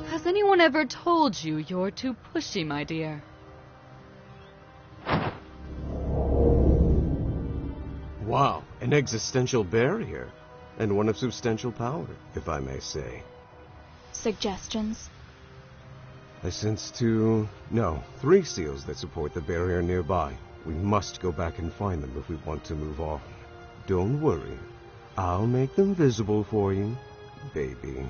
Has anyone ever told you you're too pushy, my dear? Wow, an existential barrier. And one of substantial power, if I may say. Suggestions? I sense 3 seals that support the barrier nearby. We must go back and find them if we want to move on. Don't worry. I'll make them visible for you, baby.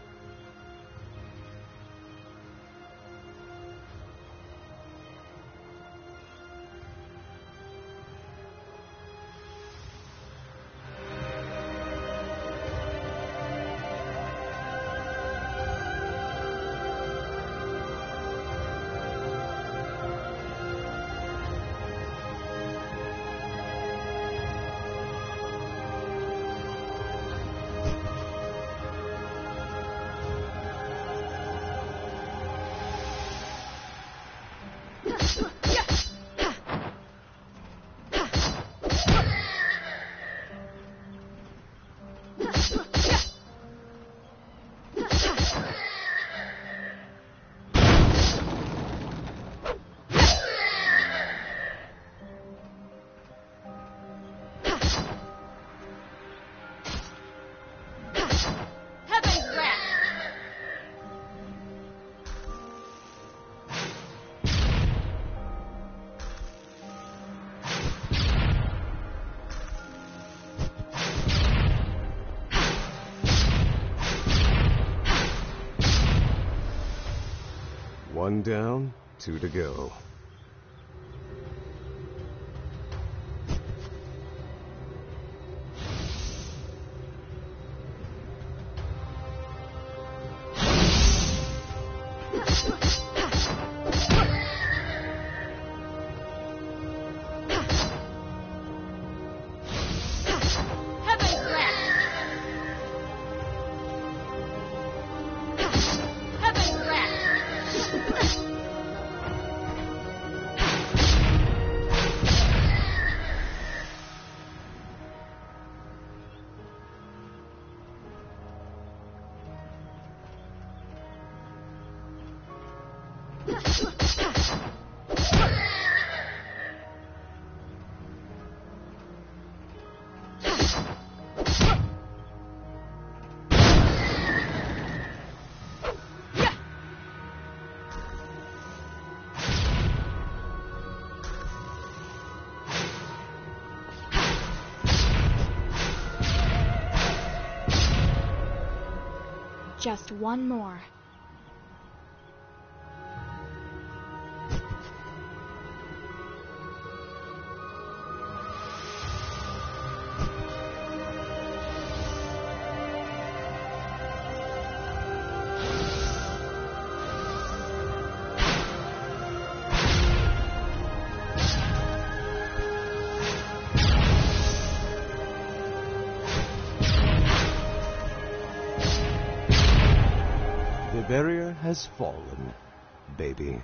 One down, 2 to go. Just one more. The barrier has fallen, baby.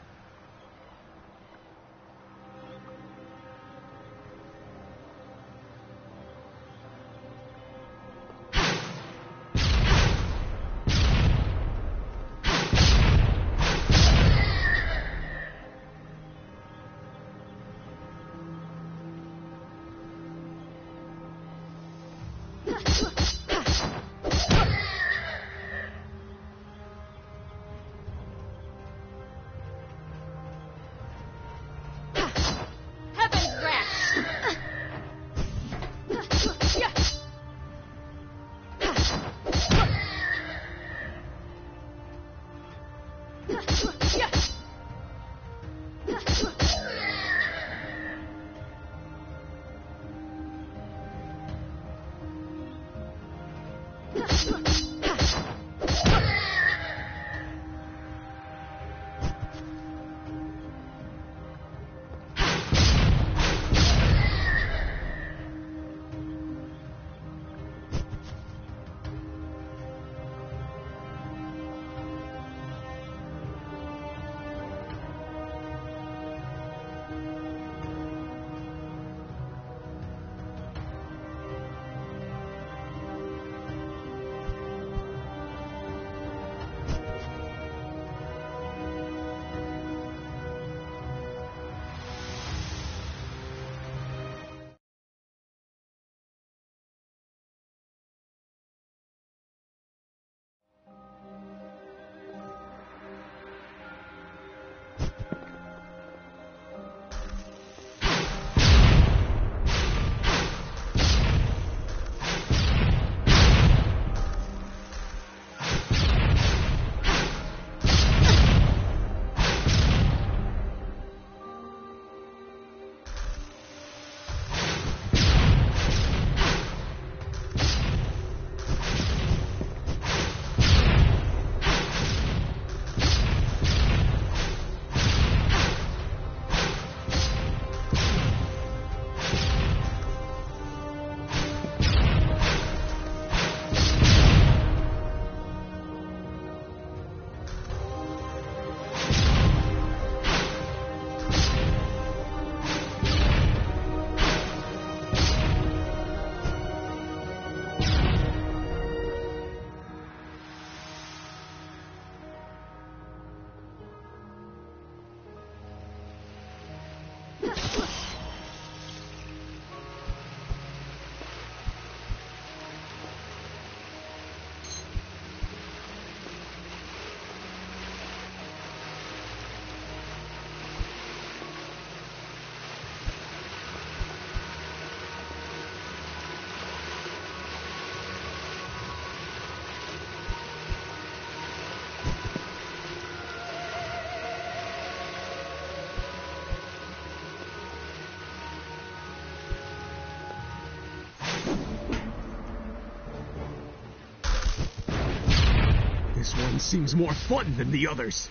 one seems more fun than the others.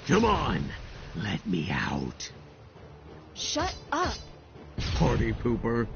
Come on, let me out. Shut up! Party pooper.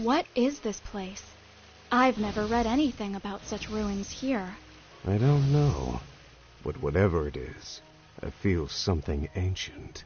What is this place? I've never read anything about such ruins here. I don't know. But whatever it is, I feel something ancient.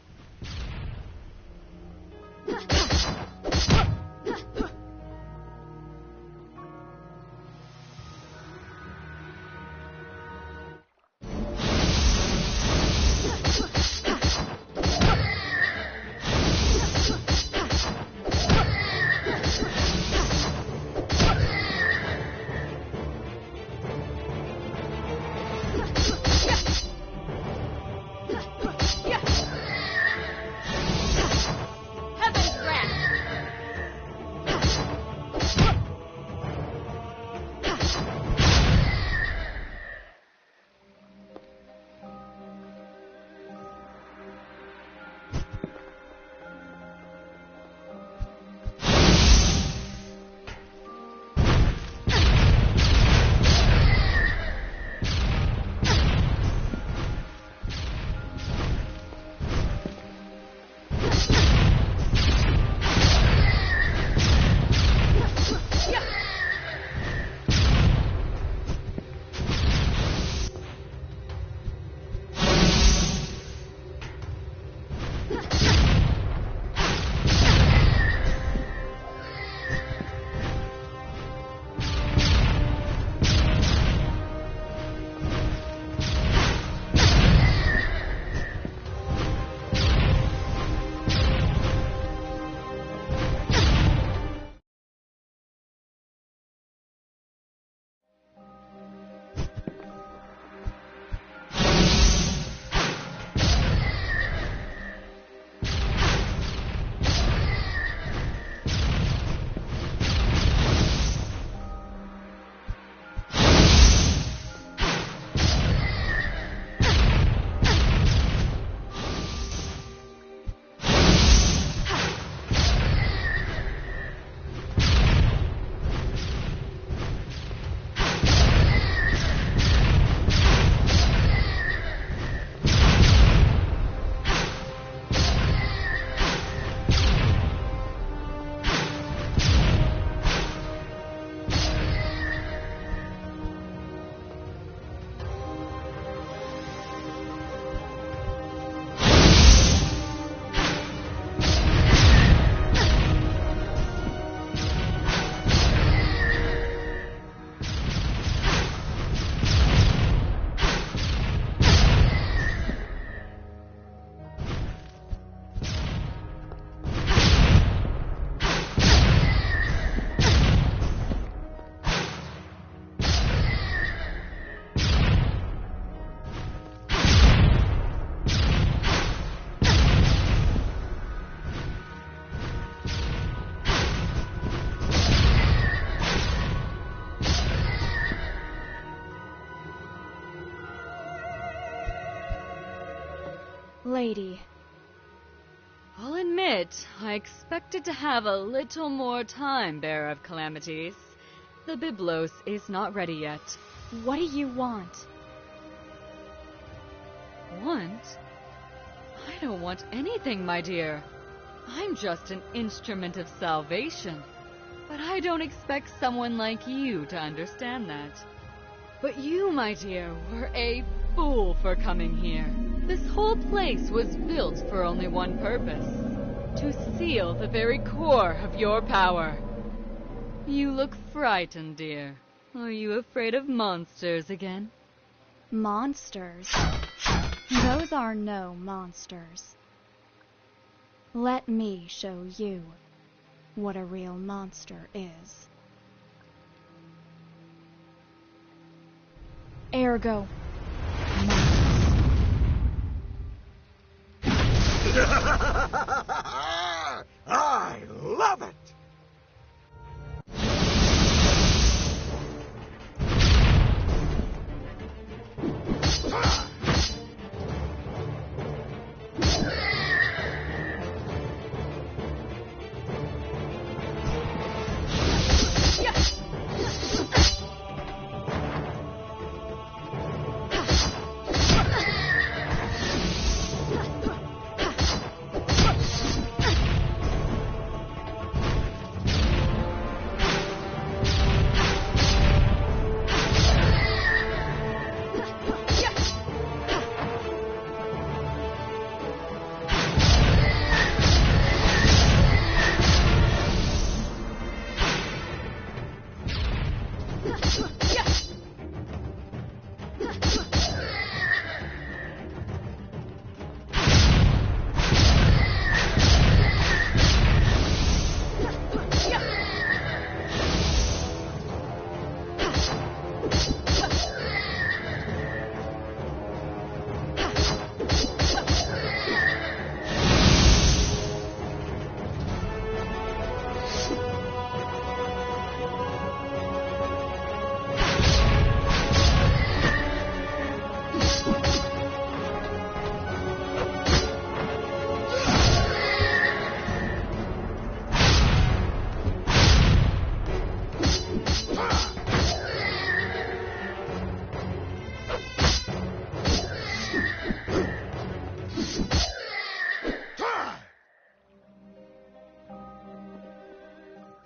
lady. I'll admit, I expected to have a little more time, Bearer of Calamities. The Byblos is not ready yet. What do you want? Want? I don't want anything, my dear. I'm just an instrument of salvation. But I don't expect someone like you to understand that. But you, my dear, were a fool for coming here. This whole place was built for only one purpose: to seal the very core of your power. You look frightened, dear. Are you afraid of monsters again? Monsters? Those are no monsters. Let me show you what a real monster is. Ergo. I love it!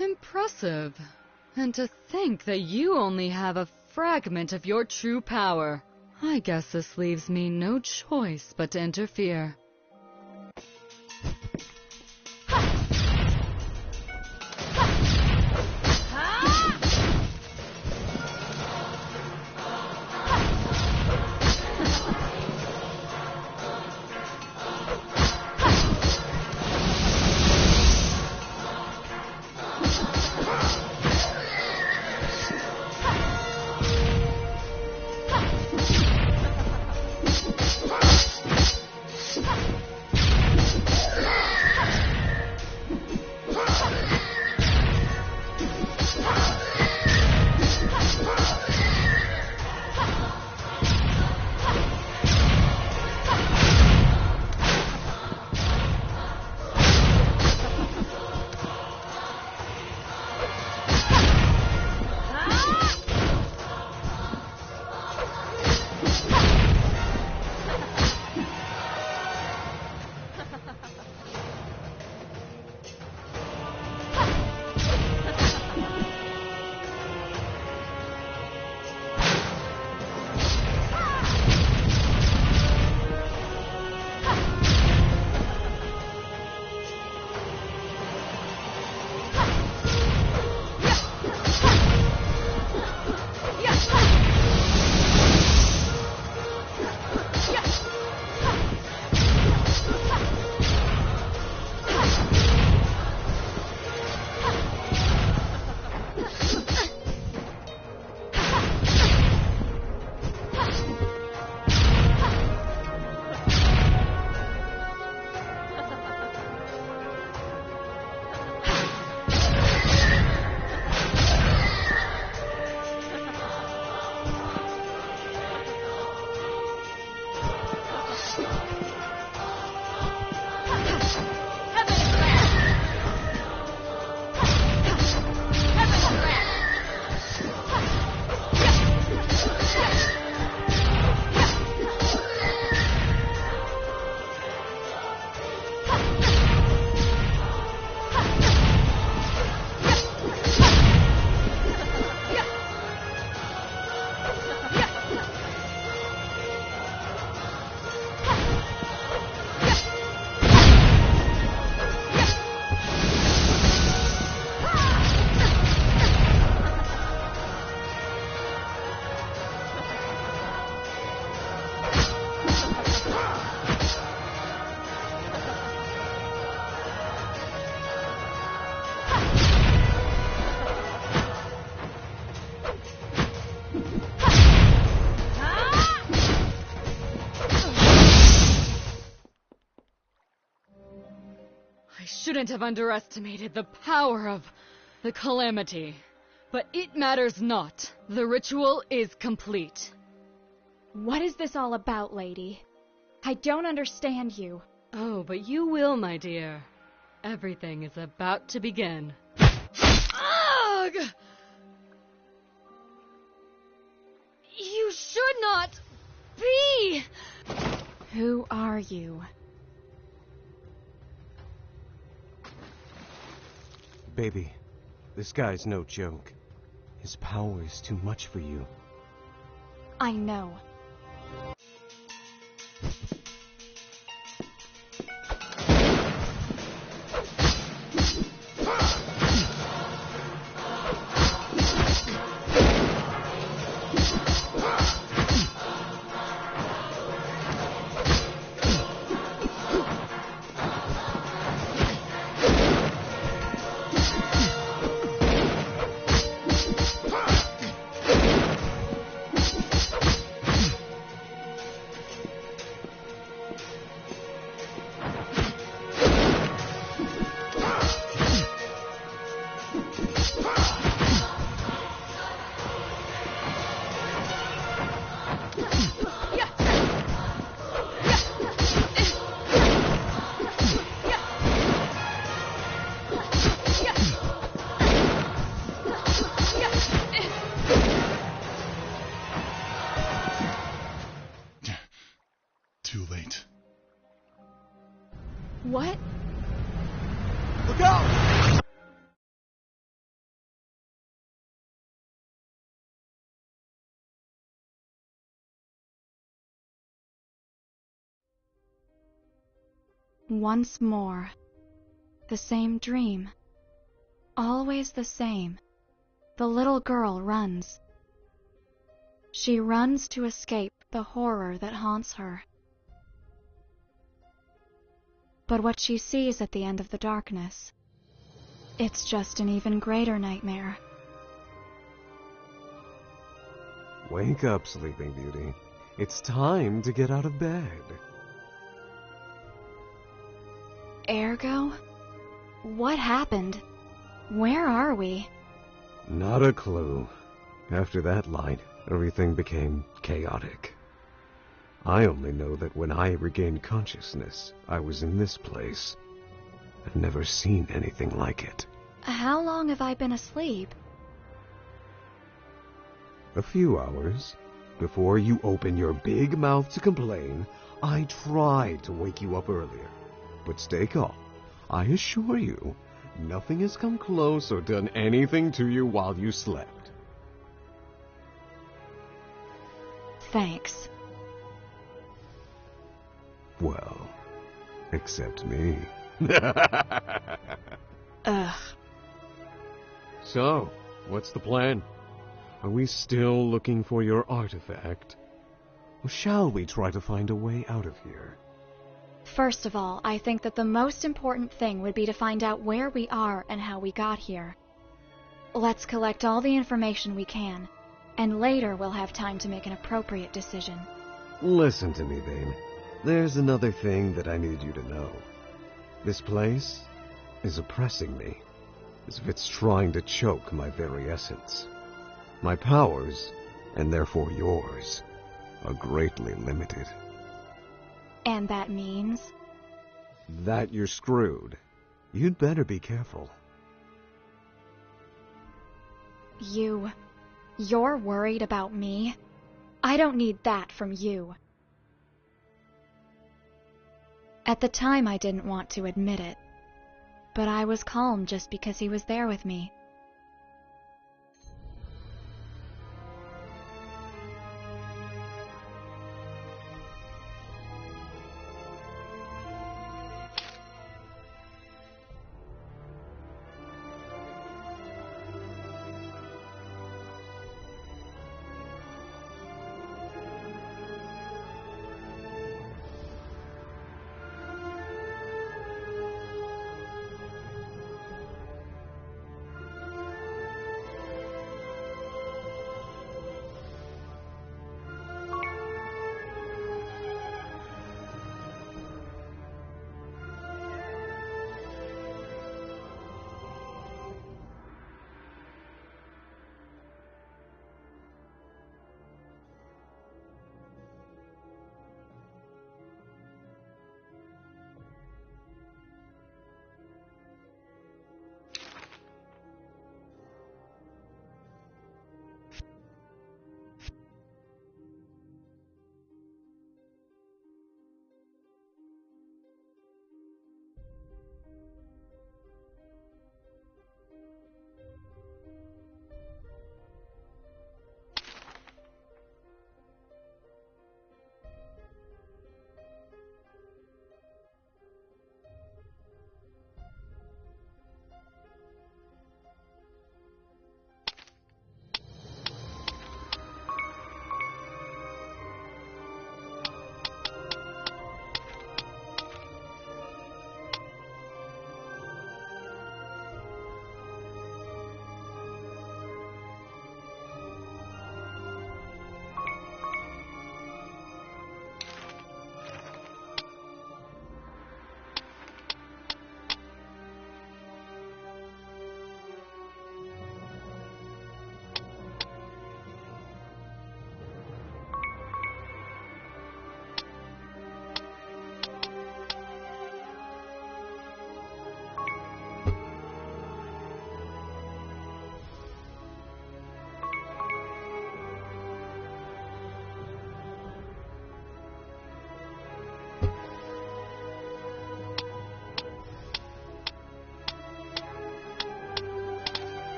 Impressive. And to think that you only have a fragment of your true power. I guess this leaves me no choice but to interfere. I shouldn't have underestimated the power of the calamity. But it matters not. The ritual is complete. What is this all about, lady? I don't understand you. Oh, but you will, my dear. Everything is about to begin. Ugh! You should not be! Who are you? Baby, this guy's no joke. His power is too much for you. I know. Too late. What? Look out! Once more. The same dream. Always the same. The little girl runs. She runs to escape the horror that haunts her. But what she sees at the end of the darkness, it's just an even greater nightmare. Wake up, Sleeping Beauty. It's time to get out of bed. Ergo? What happened? Where are we? Not a clue. After that light, everything became chaotic. I only know that when I regained consciousness, I was in this place. I've never seen anything like it. How long have I been asleep? A few hours. Before you open your big mouth to complain, I tried to wake you up earlier. But stay calm. I assure you, nothing has come close or done anything to you while you slept. Thanks. Well, except me. Ugh. So, what's the plan? Are we still looking for your artifact? Or shall we try to find a way out of here? First of all, I think that the most important thing would be to find out where we are and how we got here. Let's collect all the information we can, and later we'll have time to make an appropriate decision. Listen to me, babe. There's another thing that I need you to know. This place is oppressing me, as if it's trying to choke my very essence. My powers, and therefore yours, are greatly limited. And that means? That you're screwed. You'd better be careful. You're worried about me? I don't need that from you. At the time, I didn't want to admit it, but I was calm just because he was there with me.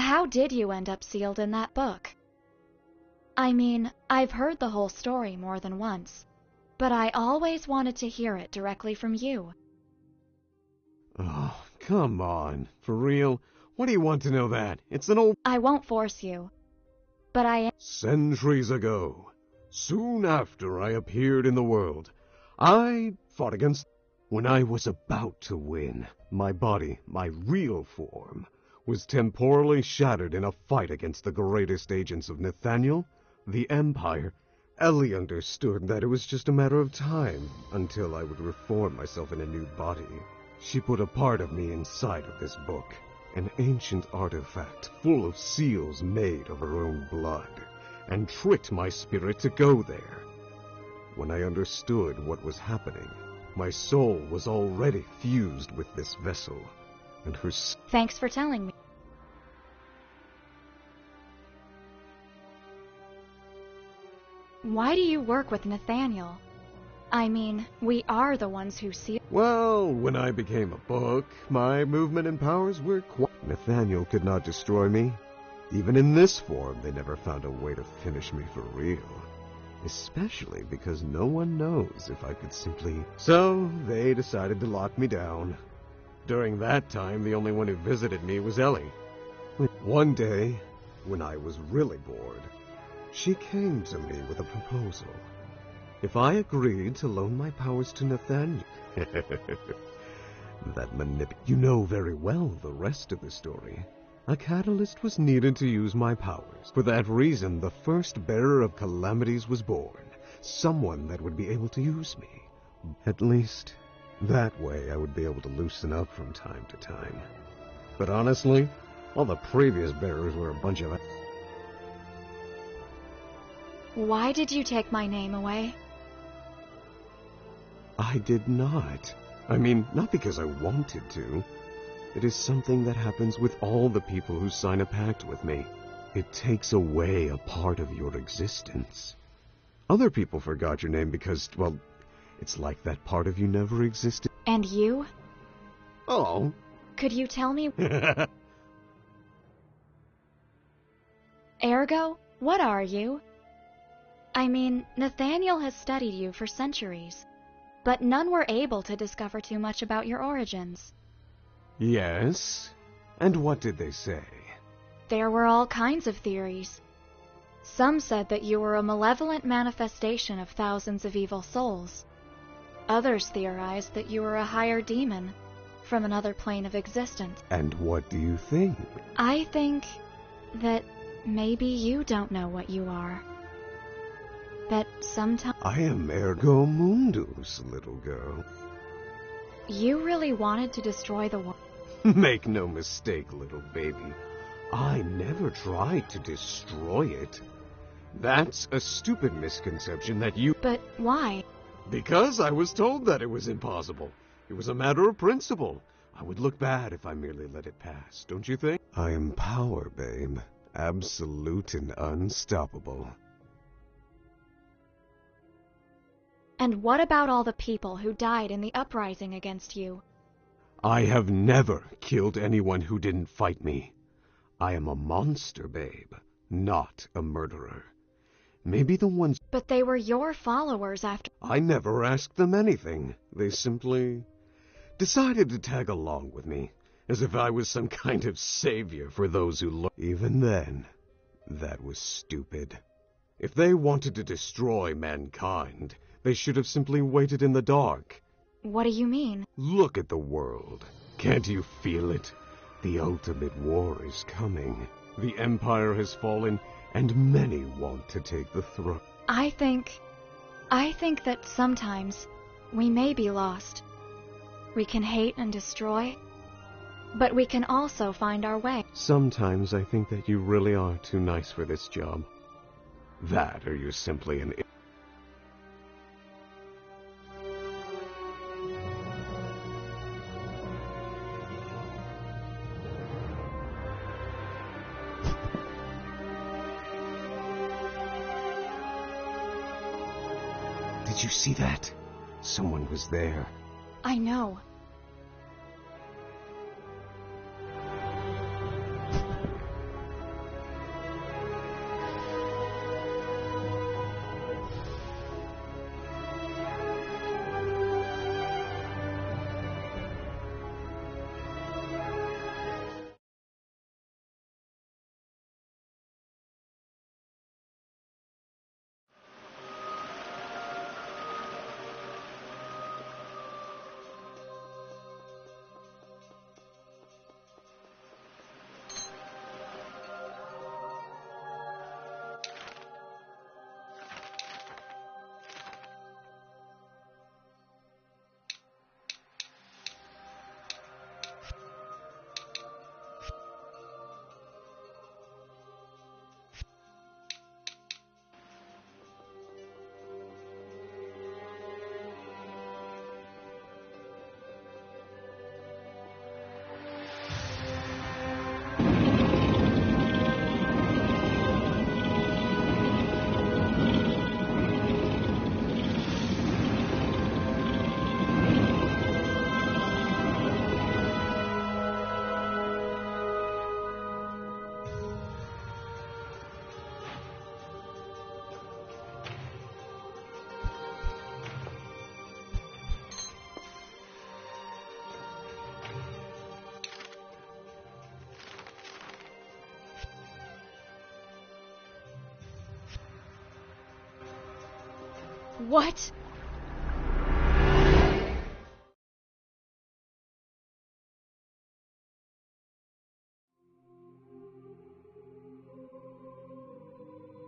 How did you end up sealed in that book? I mean, I've heard the whole story more than once, but I always wanted to hear it directly from you. Oh, come on. For real? What do you want to know that? It's an old... I won't force you, but Centuries ago, soon after I appeared in the world, I fought against... When I was about to win, my body, my real form, was temporally shattered in a fight against the greatest agents of Nathaniel, the Empire. Ellie understood that it was just a matter of time until I would reform myself in a new body. She put a part of me inside of this book, an ancient artifact full of seals made of her own blood, and tricked my spirit to go there. When I understood what was happening, my soul was already fused with this vessel, and her... Thanks for telling me. Why do you work with Nathaniel? I mean, we are the ones who see... Well, when I became a book, my movement and powers were quite... Nathaniel could not destroy me. Even in this form, they never found a way to finish me for real. Especially because no one knows if I could simply... So, they decided to lock me down. During that time, the only one who visited me was Ellie. One day, when I was really bored, she came to me with a proposal. If I agreed to loan my powers to Nathaniel... You know very well the rest of the story. A catalyst was needed to use my powers. For that reason, the first bearer of calamities was born. Someone that would be able to use me. At least, that way I would be able to loosen up from time to time. But honestly, all the previous bearers were a bunch of... Why did you take my name away? I did not. I mean, not because I wanted to. It is something that happens with all the people who sign a pact with me. It takes away a part of your existence. Other people forgot your name because, well, it's like that part of you never existed. And you? Oh. Could you tell me? Ergo, what are you? I mean, Nathaniel has studied you for centuries, but none were able to discover too much about your origins. Yes? And what did they say? There were all kinds of theories. Some said that you were a malevolent manifestation of thousands of evil souls. Others theorized that you were a higher demon from another plane of existence. And what do you think? I think that maybe you don't know what you are. That sometimes... I am Ergo Mundus, little girl. You really wanted to destroy the world. Make no mistake, little baby. I never tried to destroy it. That's a stupid misconception that you... But why? Because I was told that it was impossible. It was a matter of principle. I would look bad if I merely let it pass, don't you think? I am power, babe. Absolute and unstoppable. And what about all the people who died in the uprising against you? I have never killed anyone who didn't fight me. I am a monster, babe, not a murderer. Maybe the ones... But they were your followers after... I never asked them anything. They simply decided to tag along with me, as if I was some kind of savior for those who... Even then, that was stupid. If they wanted to destroy mankind, they should have simply waited in the dark. What do you mean? Look at the world. Can't you feel it? The ultimate war is coming. The Empire has fallen, and many want to take the throne. I think that sometimes we may be lost. We can hate and destroy, but we can also find our way. Sometimes I think that you really are too nice for this job. That, or you're simply an... Did you see that? Someone was there. I know. What?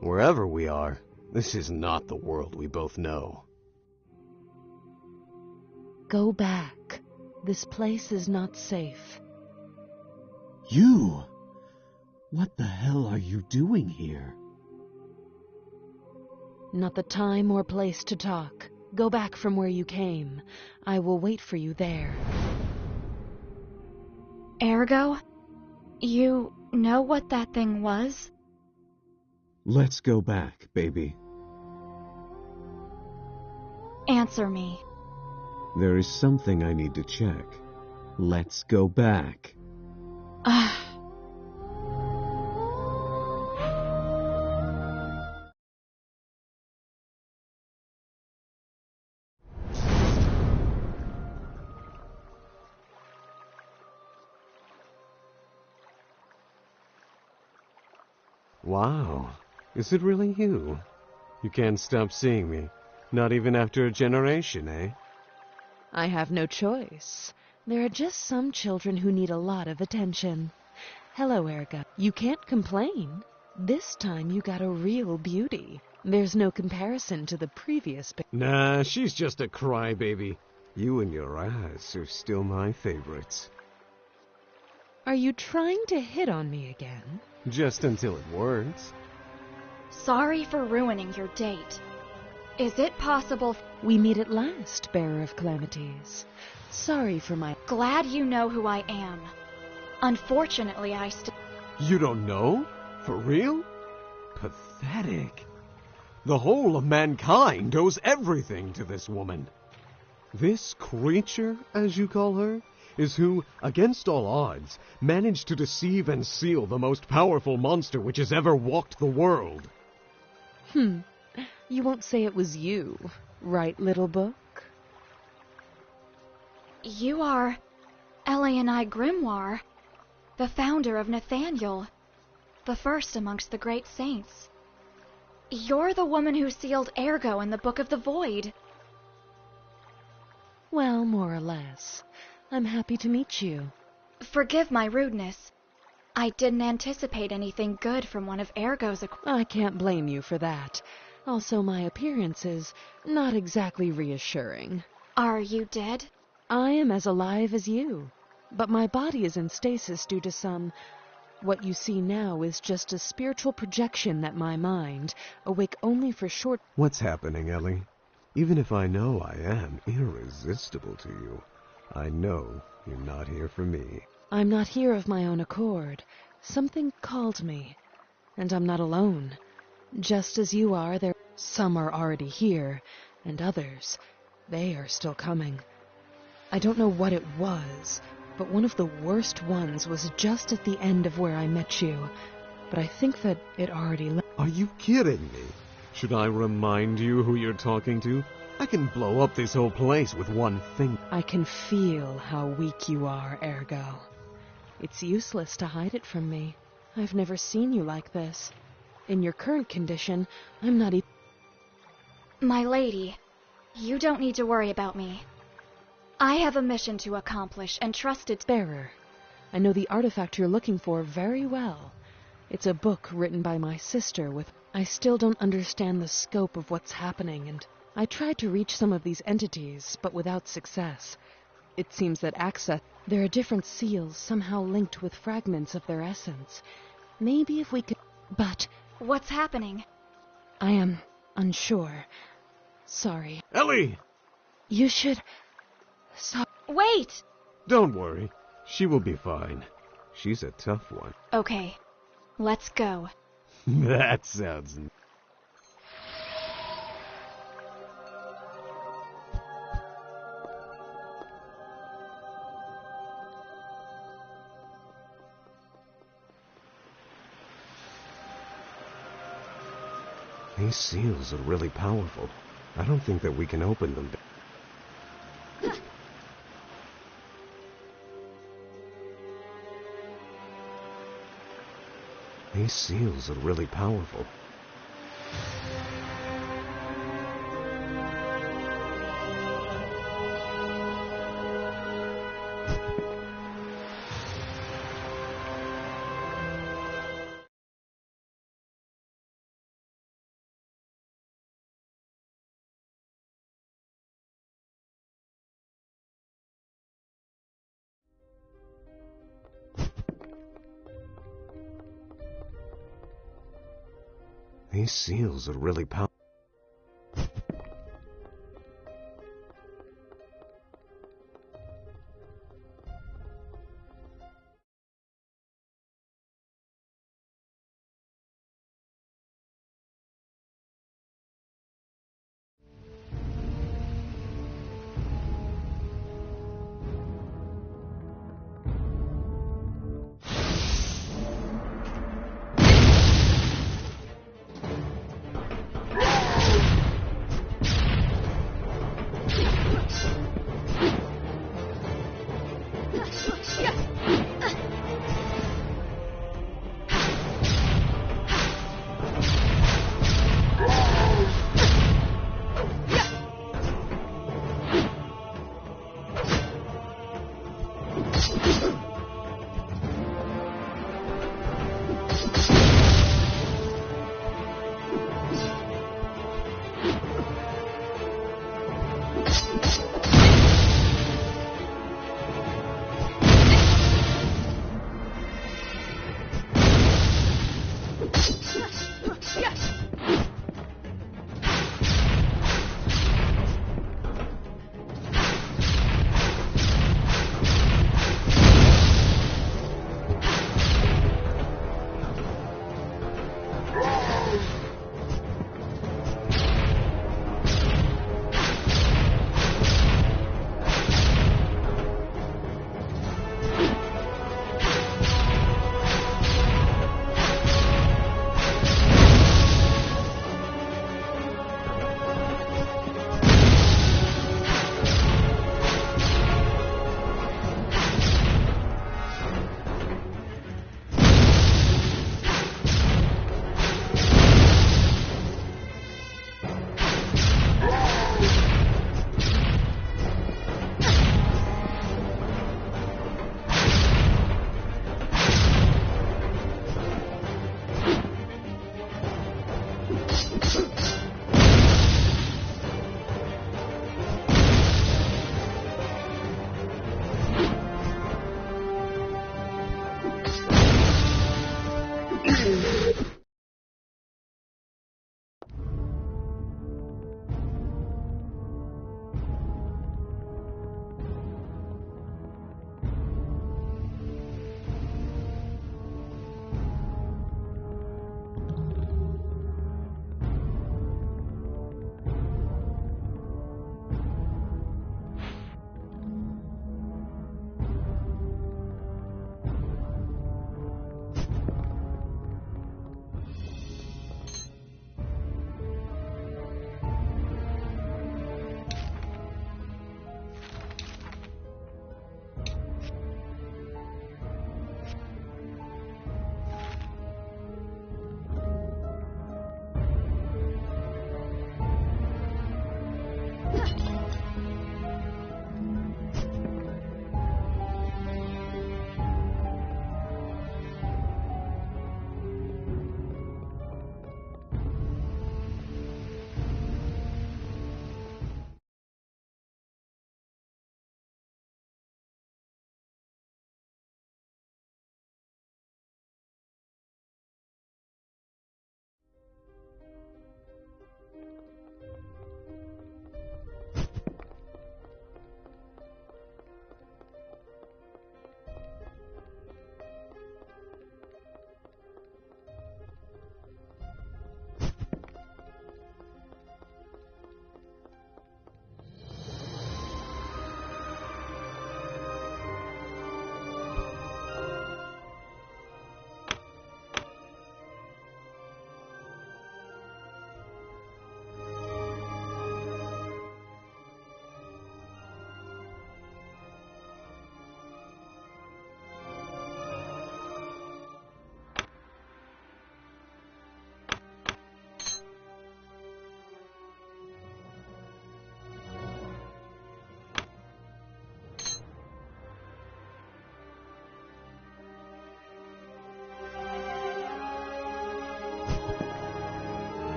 Wherever we are, this is not the world we both know. Go back. This place is not safe. You? What the hell are you doing here? Not the time or place to talk. Go back from where you came. I will wait for you there. Ergo? You know what that thing was? Let's go back, baby. Answer me. There is something I need to check. Let's go back. Wow. Is it really you? You can't stop seeing me. Not even after a generation, eh? I have no choice. There are just some children who need a lot of attention. Hello, Erica. You can't complain. This time you got a real beauty. There's no comparison to the previous Nah, she's just a crybaby. You and your ass are still my favorites. Are you trying to hit on me again? Just until it works. Sorry for ruining your date. Is it possible... We meet at last, bearer of calamities. Sorry for my... Glad you know who I am. Unfortunately, I still... You don't know? For real? Pathetic. The whole of mankind owes everything to this woman. This creature, as you call her, is who, against all odds, managed to deceive and seal the most powerful monster which has ever walked the world. You won't say it was you, right, little book? You are... Eleanai Grimoire, the founder of Nathaniel, the first amongst the great saints. You're the woman who sealed Ergo in the Book of the Void. Well, more or less. I'm happy to meet you. Forgive my rudeness. I didn't anticipate anything good from one of Ergo's... I can't blame you for that. Also, my appearance is not exactly reassuring. Are you dead? I am as alive as you, but my body is in stasis due to some... What you see now is just a spiritual projection that my mind, awake only for short... What's happening, Ellie? Even if I know I am irresistible to you, I know you're not here for me. I'm not here of my own accord. Something called me, and I'm not alone. Just as you are, some are already here, and others, they are still coming. I don't know what it was, but one of the worst ones was just at the end of where I met you. But I think that it already left. Are you kidding me? Should I remind you who you're talking to? I can blow up this whole place with one thing. I can feel how weak you are, Ergo. It's useless to hide it from me. I've never seen you like this. In your current condition, I'm not even... My lady, you don't need to worry about me. I have a mission to accomplish and trust its bearer. I know the artifact you're looking for very well. It's a book written by my sister with... I still don't understand the scope of what's happening, and I tried to reach some of these entities, but without success. It seems that there are different seals somehow linked with fragments of their essence. Maybe if we could... But... What's happening? I am unsure. Sorry. Ellie! You should... Wait! Don't worry. She will be fine. She's a tough one. Okay. Let's go. That sounds... These seals are really powerful. I don't think that we can open them. These seals are really powerful. These seals are really powerful.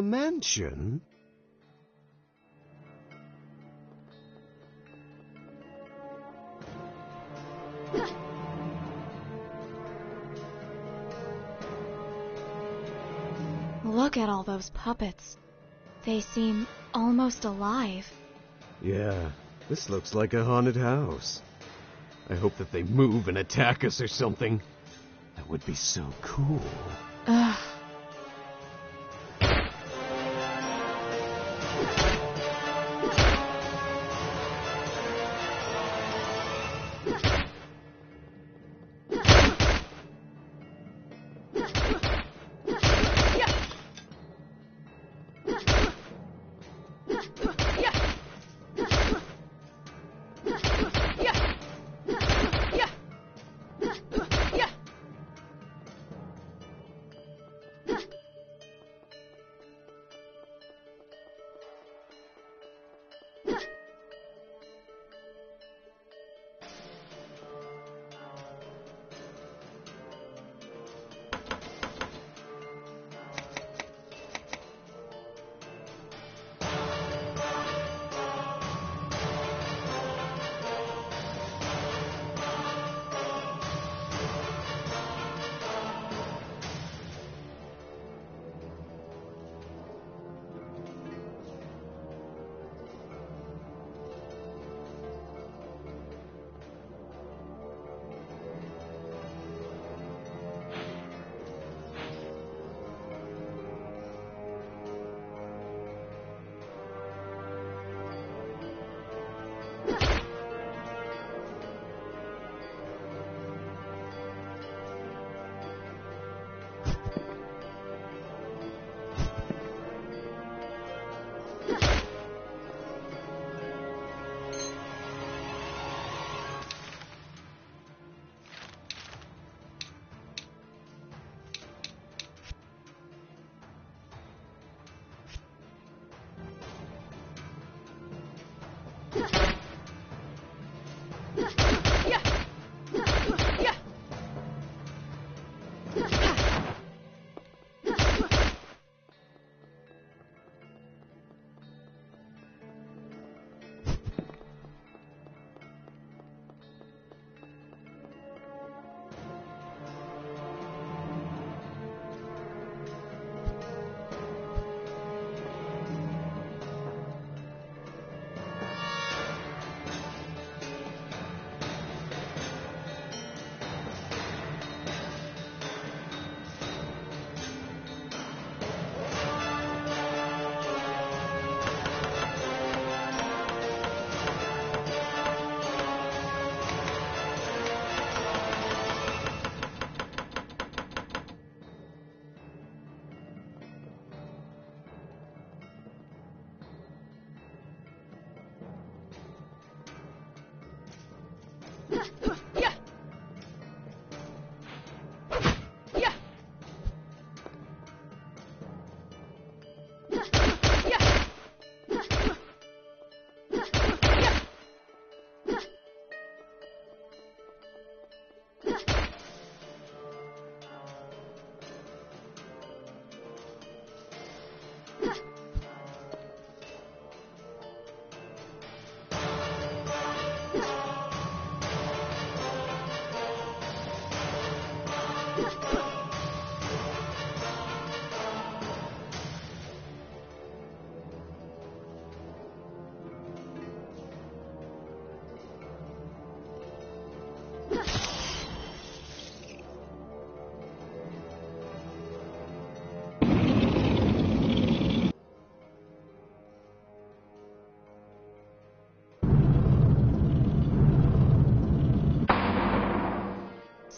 A mansion? Look at all those puppets. They seem almost alive. Yeah, this looks like a haunted house. I hope that they move and attack us or something. That would be so cool. Ugh.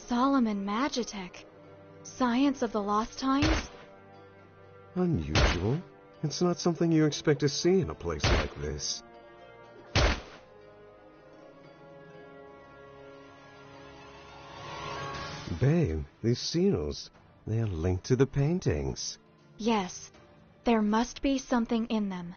Solomon Magitech. Science of the Lost Times? Unusual. It's not something you expect to see in a place like this. Babe, these seals, they are linked to the paintings. Yes. There must be something in them.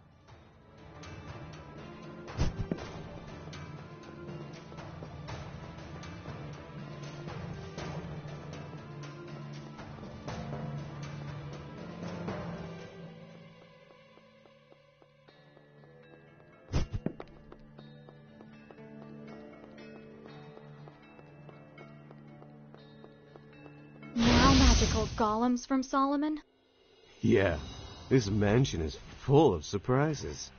mechanical golems from Solomon? Yeah, this mansion is full of surprises.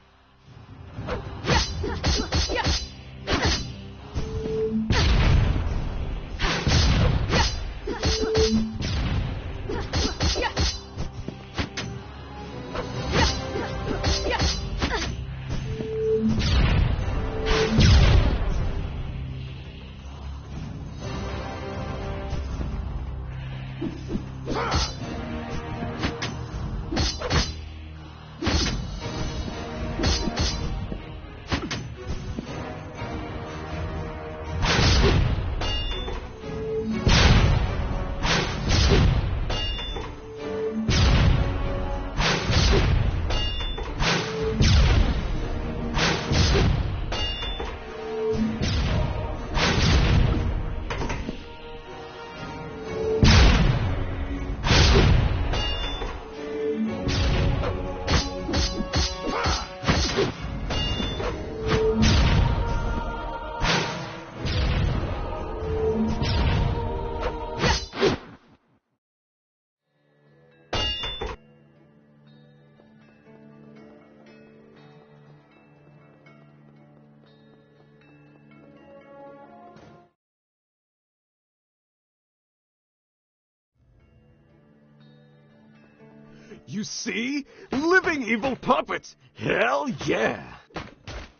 You see? Living evil puppets! Hell yeah!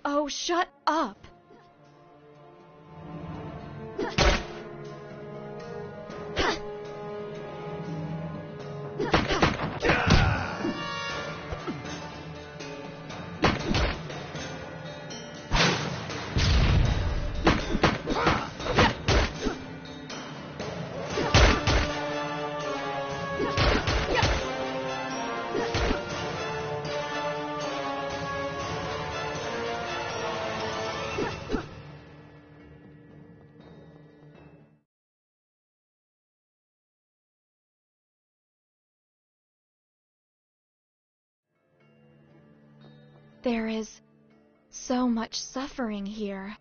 Oh, shut up! There is so much suffering here.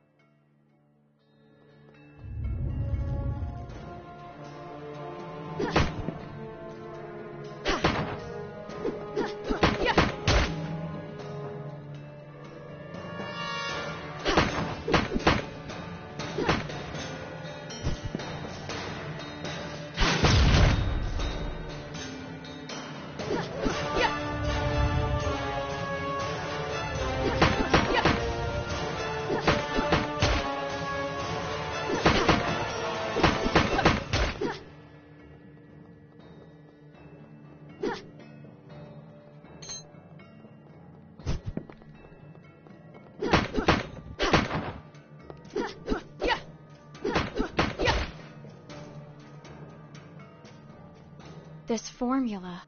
This formula,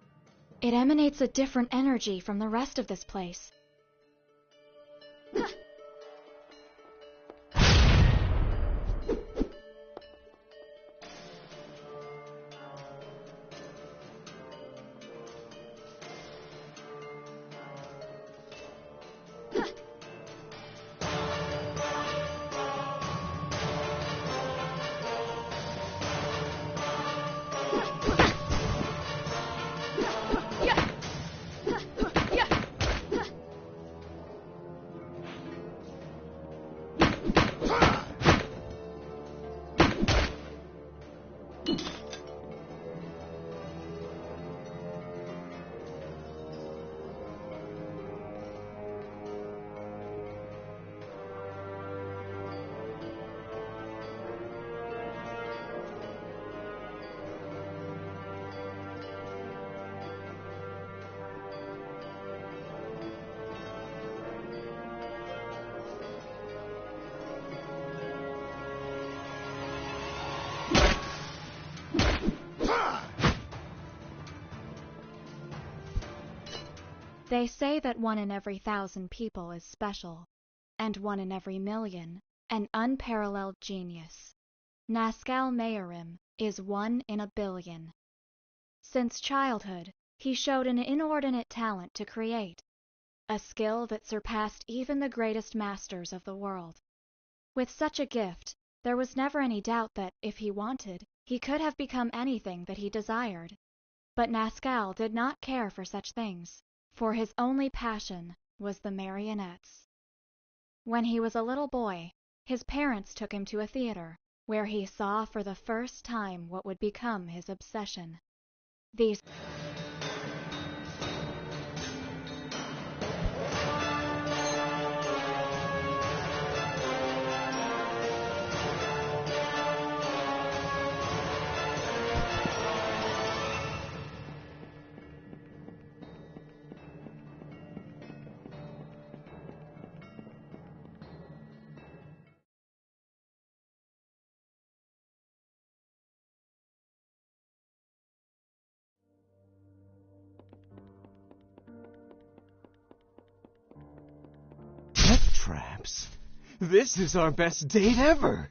it emanates a different energy from the rest of this place. They say that 1 in every 1,000 people is special, and 1 in every million an unparalleled genius. Naskal Mayorim is 1 in a billion. Since childhood, he showed an inordinate talent to create, a skill that surpassed even the greatest masters of the world. With such a gift, there was never any doubt that, if he wanted, He could have become anything that he desired. But Nascal did not care for such things, for his only passion was the marionettes. When he was a little boy, his parents took him to a theater, where he saw for the first time what would become his obsession. These Death traps? This is our best date ever!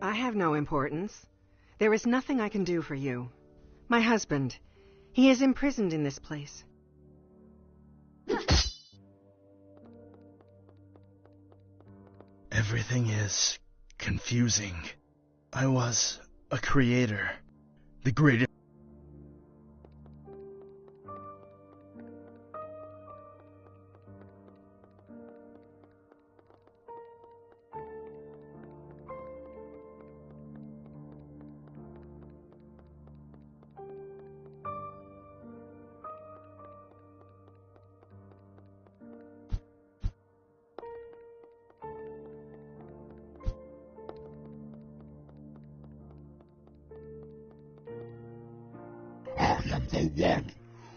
I have no importance. There is nothing I can do for you. My husband, he is imprisoned in this place. Everything is confusing. I was a creator. The greatest. I am the one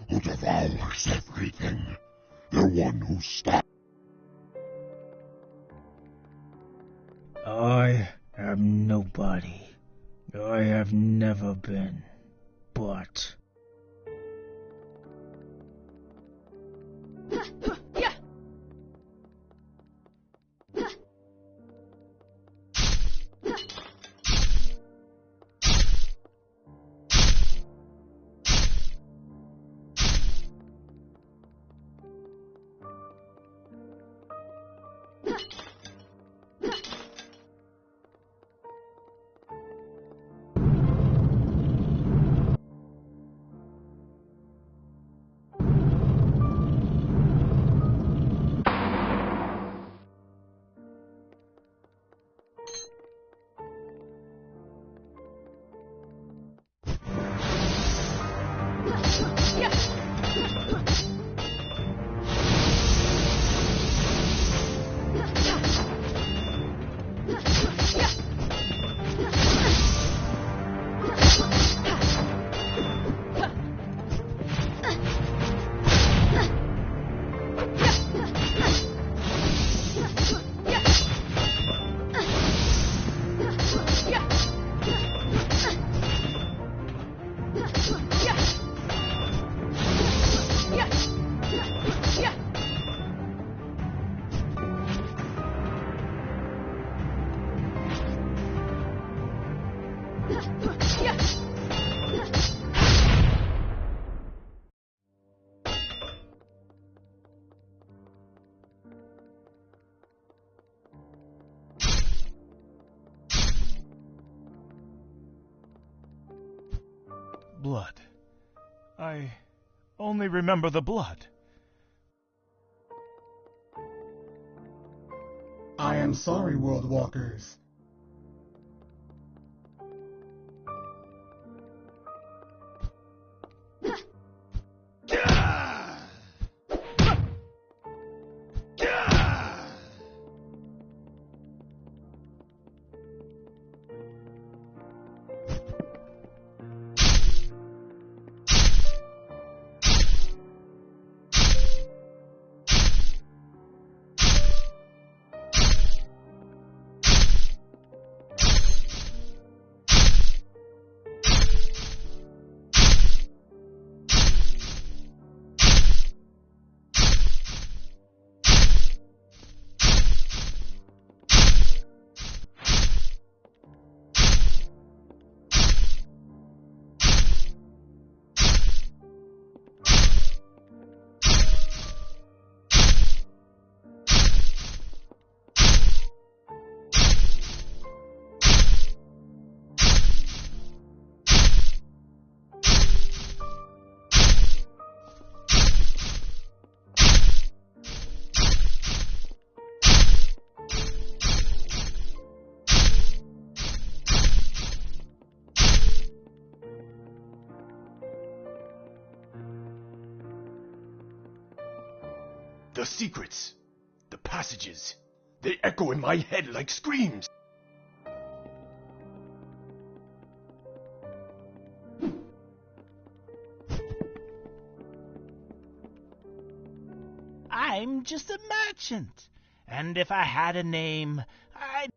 who devours everything. The one who stops. I am nobody. I have never been. But... Blood. I only remember the blood. I am sorry, World Walkers. The secrets, the passages, they echo in my head like screams. I'm just a merchant, and if I had a name, I'd